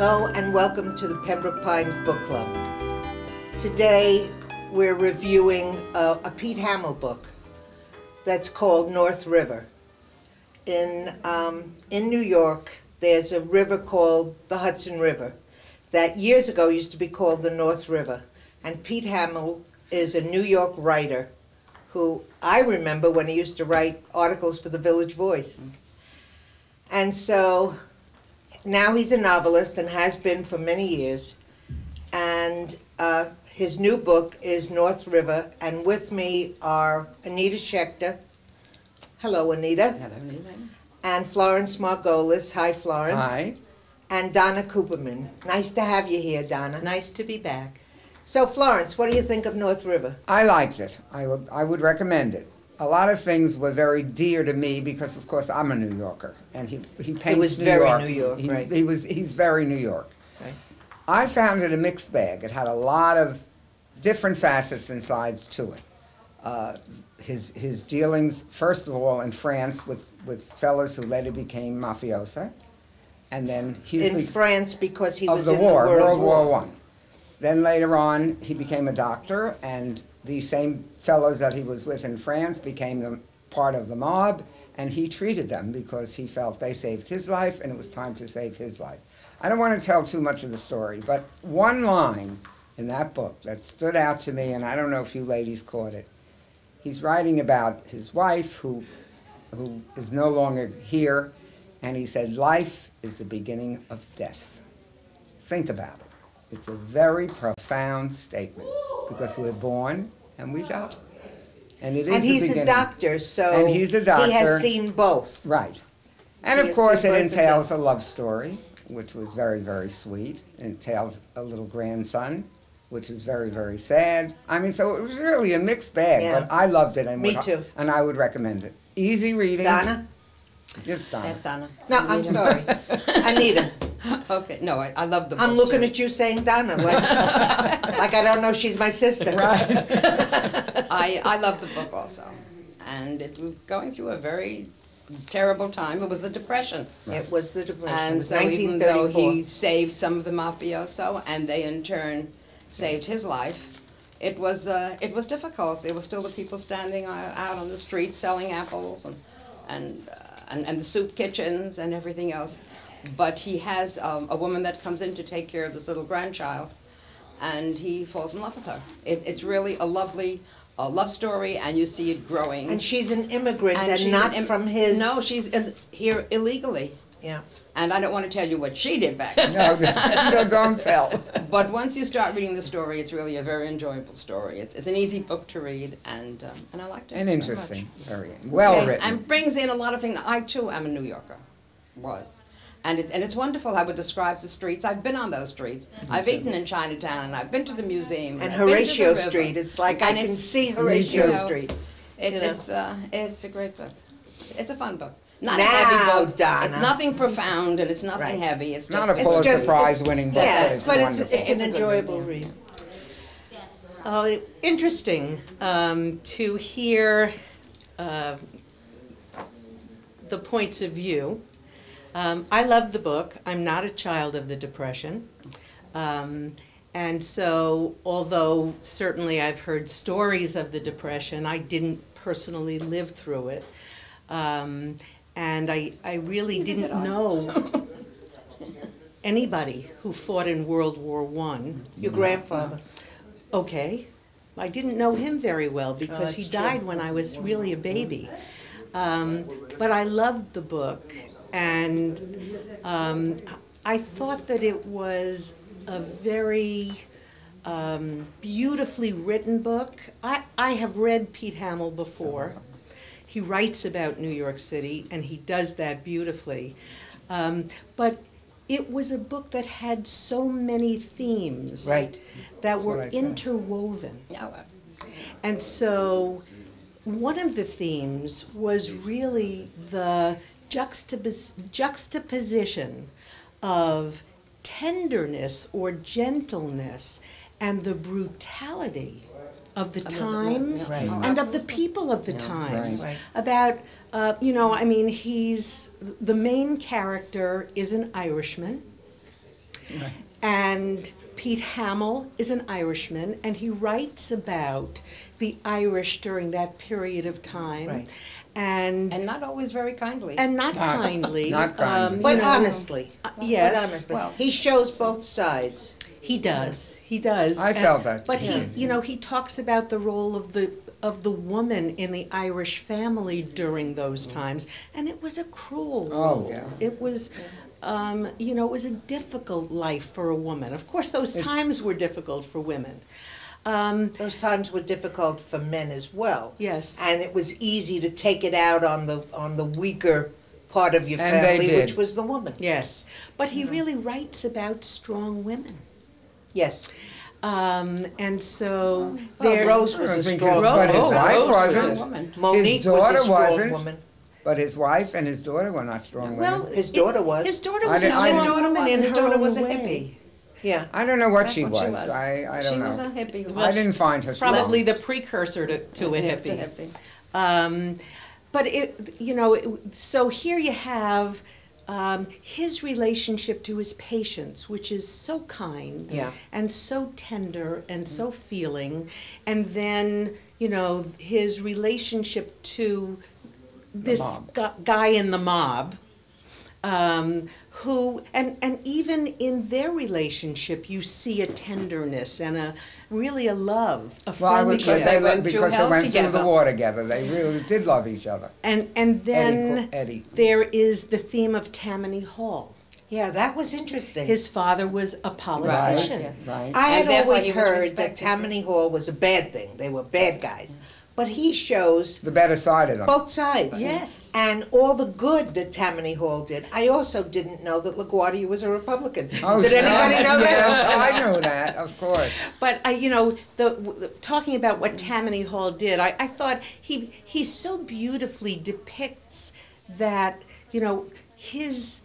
Hello and welcome to the Pembroke Pines Book Club. Today we're reviewing a Pete Hamill book that's called North River. In New York, there's a river called the Hudson River that years ago used to be called the North River. And Pete Hamill is a New York writer who I remember when he used to write articles for the Village Voice. And so now he's a novelist and has been for many years. And his new book is North River. And with me are Anita Shechter. Hello, Anita. Hello, Anita. And Florence Margolis. Hi, Florence. Hi. And Donna Cooperman. Nice to have you here, Donna. Nice to be back. So, Florence, what do you think of North River? I liked it. I would recommend it. A lot of things were very dear to me because, of course, I'm a New Yorker, and he paints It was New very York. New York, right? He's very New York. Right. I found it a mixed bag. It had a lot of different facets and sides to it. His dealings, first of all, in France with fellows who later became mafiosa, and then In France because he was of the in war, the World War I. Then later on, he became a doctor, and these same fellows that he was with in France became part of the mob, and he treated them because he felt they saved his life, and it was time to save his life. I don't want to tell too much of the story, but one line in that book that stood out to me, and I don't know if you ladies caught it. He's writing about his wife who is no longer here, and he said, "Life is the beginning of death." Think about it. It's a very profound statement because we're born and we die. And it is And the he's beginning. a doctor, so And he's a doctor. he has seen both. Right. And He of has course seen it both of entails them. a love story, which was very, very sweet. It entails a little grandson, which is very, very sad. I mean, so it was really a mixed bag, Yeah. but I loved it. And Me too. And I would recommend it. Easy reading. Donna? Just Donna. That's Donna. No, I'm sorry. Anita. Okay, no, I love the book. I'm looking too. at you saying Donna, like I don't know she's my sister. Right. I love the book also. And it was going through a very terrible time. It was the Depression. It was the Depression. It And was so even though 1934. he saved some of the mafioso and they in turn saved his life, it was difficult. There were still the people standing out on the street selling apples and the soup kitchens and everything else. But he has a woman that comes in to take care of this little grandchild, and he falls in love with her. It's really a lovely love story, and you see it growing. And she's an immigrant and she's not from his... No, she's here illegally. Yeah. And I don't want to tell you what she did back then. No, don't tell. But once you start reading the story, it's really a very enjoyable story. It's an easy book to read, and I liked it And very interesting. much. Very well Okay, written. And brings in a lot of things. I too am a New Yorker, and it's wonderful how it describes the streets. I've been on those streets. I've eaten in Chinatown, and I've been to the museum. And I've been to the Horatio river. Street. It's like I And can it's- see you Horatio know, Street. It's a great book. It's a fun book. Not Now, a heavy book. Donna. It's nothing profound, and it's nothing Right. heavy. It's Not just a It's Pulitzer just- Prize it's- winning book. Yes, It's but wonderful. it's It's an a good enjoyable read, read. Interesting to hear the points of view. I love the book. I'm not a child of the Depression. And so, although certainly I've heard stories of the Depression, I didn't personally live through it. And I really didn't know anybody who fought in World War I. Your grandfather. Okay. I didn't know him very well because he that's true. died when I was really a baby. But I loved the book, and I thought that it was a very beautifully written book. I have read Pete Hamill before. He writes about New York City, and he does that beautifully. But it was a book that had so many themes Right. that what were I said. interwoven. Yeah, And so one of the themes was really the juxtaposition of tenderness or gentleness and the brutality of the times Right. and of the people of the times. Right. About, the main character is an Irishman. And Pete Hamill is an Irishman, and he writes about the Irish during that period of time. Right. And not always very kindly. And not kindly. Not kindly. But you know, honestly. yes. But honestly. Well- He shows both sides. He does. He does. I felt that. But Yeah. he talks about the role of the woman in the Irish family during those times, and it was a cruel role. Oh, yeah. It was, it was a difficult life for a woman. Of course, those times were difficult for women. Those times were difficult for men as well. Yes. And it was easy to take it out on the weaker part of your And they family, did. which was the woman. Yes, but he really writes about strong women. Yes. And so Well, there. Rose was I a think strong but his woman. wife Rose was a wasn't. woman. Monique His was daughter a strong wasn't. woman. But his wife and his daughter were not strong Well, women. His daughter was. His daughter I was a didn't- I strong didn't- woman in His her daughter own was a way. hippie. Yeah. I don't know what That's she what was. she was. I don't She know. was a hippie. I didn't find her strong. Probably the precursor to a Yeah, hippie. to hippie. But so here you have his relationship to his patients, which is so kind Yeah. and so tender and so feeling, and then his relationship to this mob. guy in the mob. Who and even in their relationship, you see a tenderness and a love, a Well, I would friendship. Because they went through because hell they went through together. the war together. They really did love each other. And then Eddie. there is the theme of Tammany Hall. Yeah, that was interesting. His father was a politician. Yes. Right. I had And therefore always he was heard that respected. Tammany Hall was a bad thing. They were bad guys. But he shows The better side of them. both sides. Yes. And all the good that Tammany Hall did. I also didn't know that LaGuardia was a Republican. Oh, Did anybody know that? Yes, I know that, of course. But talking about what Tammany Hall did, I thought he so beautifully depicts that his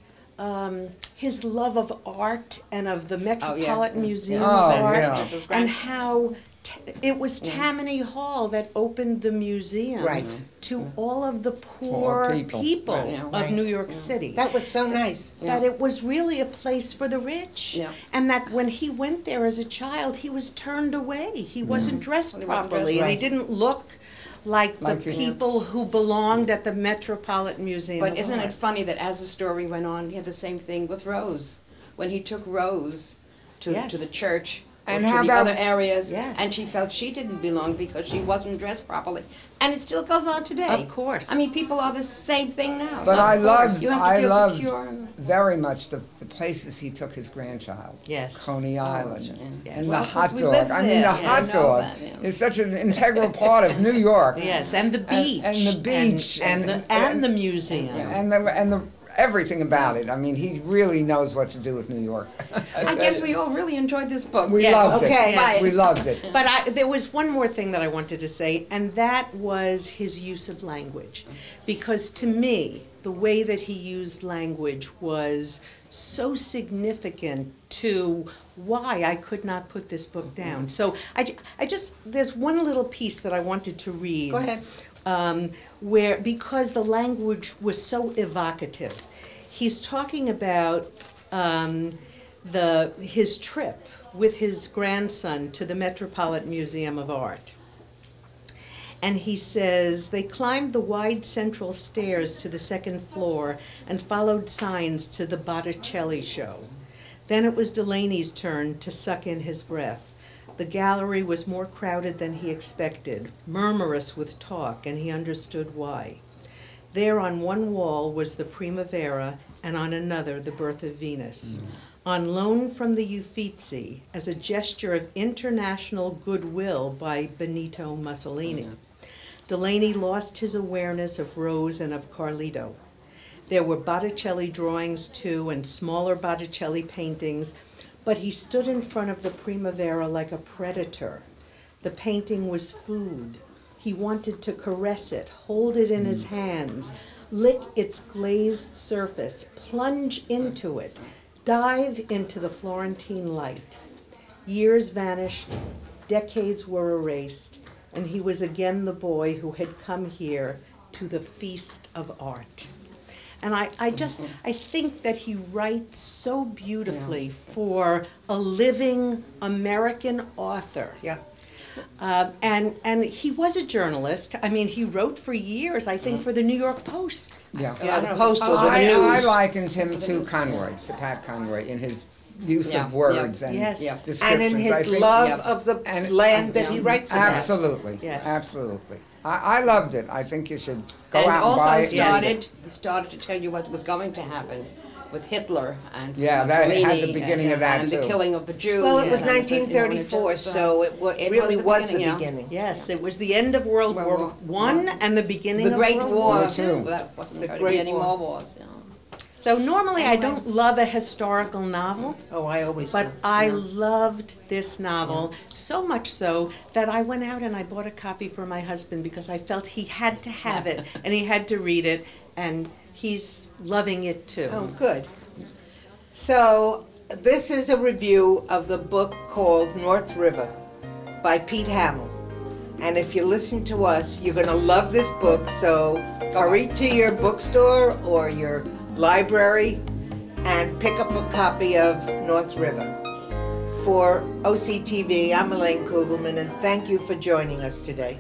love of art and of the Metropolitan Museum Oh, of Art, yeah. It was great. and how it was Tammany Hall that opened the museum Right. to all of the poor people, Right. Yeah. of Right. New York City. That was so nice. That it was really a place for the rich. Yeah. And that when he went there as a child, he was turned away. He wasn't dressed Well, he wasn't properly, dressed and he right. didn't look like the Like his- people who belonged at the Metropolitan Museum. But of isn't it Art. funny that as the story went on, you had the same thing with Rose. When he took Rose to Yes. the church or And to how the about- other areas, Yes. and she felt she didn't belong because she wasn't dressed properly. And it still goes on today. Of course. I mean, people are the same thing now. But Of I course. loved, You have to I feel loved secure. And, very much the places he took his grandchild. Yes. Coney Island. yeah. And Yes. the Well, hot 'cause we dog. lived I mean, there. the Yeah, hot I know dog that, yeah. is such an integral part of New York. Yes, and the beach. And the beach. And the museum. And the everything about it. I mean, he really knows what to do with New York. I guess we all really enjoyed this book. We Yes. loved Okay. it. Yes. We loved it. But there was one more thing that I wanted to say, and that was his use of language. Because to me, the way that he used language was so significant to why I could not put this book down. So there's one little piece that I wanted to read. Go ahead. Because the language was so evocative. He's talking about his trip with his grandson to the Metropolitan Museum of Art. And he says, they climbed the wide central stairs to the second floor and followed signs to the Botticelli show. Then it was Delaney's turn to suck in his breath. The gallery was more crowded than he expected, murmurous with talk, and he understood why. There on one wall was the Primavera, and on another the Birth of Venus. On loan from the Uffizi as a gesture of international goodwill by Benito Mussolini. Delaney lost his awareness of Rose and of Carlito. There were Botticelli drawings too, and smaller Botticelli paintings, but he stood in front of the Primavera like a predator. The painting was food. He wanted to caress it, hold it in his hands, lick its glazed surface, plunge into it, dive into the Florentine light. Years vanished, decades were erased, and he was again the boy who had come here to the feast of art. And I think that he writes so beautifully for a living American author. Yeah. And he was a journalist. I mean, he wrote for years, I think, for the New York Post. Yeah. Yeah, the Postal, the I news. likened him to Conroy, to Pat Conroy, in his use Yeah, of words and Yes. Yeah. descriptions. And in I his think- love of the And- land that he writes about. Absolutely, Yes. absolutely. I loved it. I think you should go And out and also buy it. he started to tell you what was going to happen with Hitler and Yeah, that Mussolini had the beginning of that, and too. the killing of the Jews. Well, it was and so, 1934, so it it really was the yeah. beginning. Yes, it was the end of World World War War One and the beginning The of Great World War. War Two. That wasn't The going to Great be any War. more wars. Yeah. So normally I Anyway. don't love a historical novel, Oh, I always but do. I loved this novel so much so that I went out and I bought a copy for my husband because I felt he had to have it and he had to read it, and he's loving it too. Oh, good. So, this is a review of the book called North River by Pete Hamill. And if you listen to us, you're going to love this book, so hurry to your bookstore or your library and pick up a copy of North River. For OCTV, I'm Elaine Kugelman, and thank you for joining us today.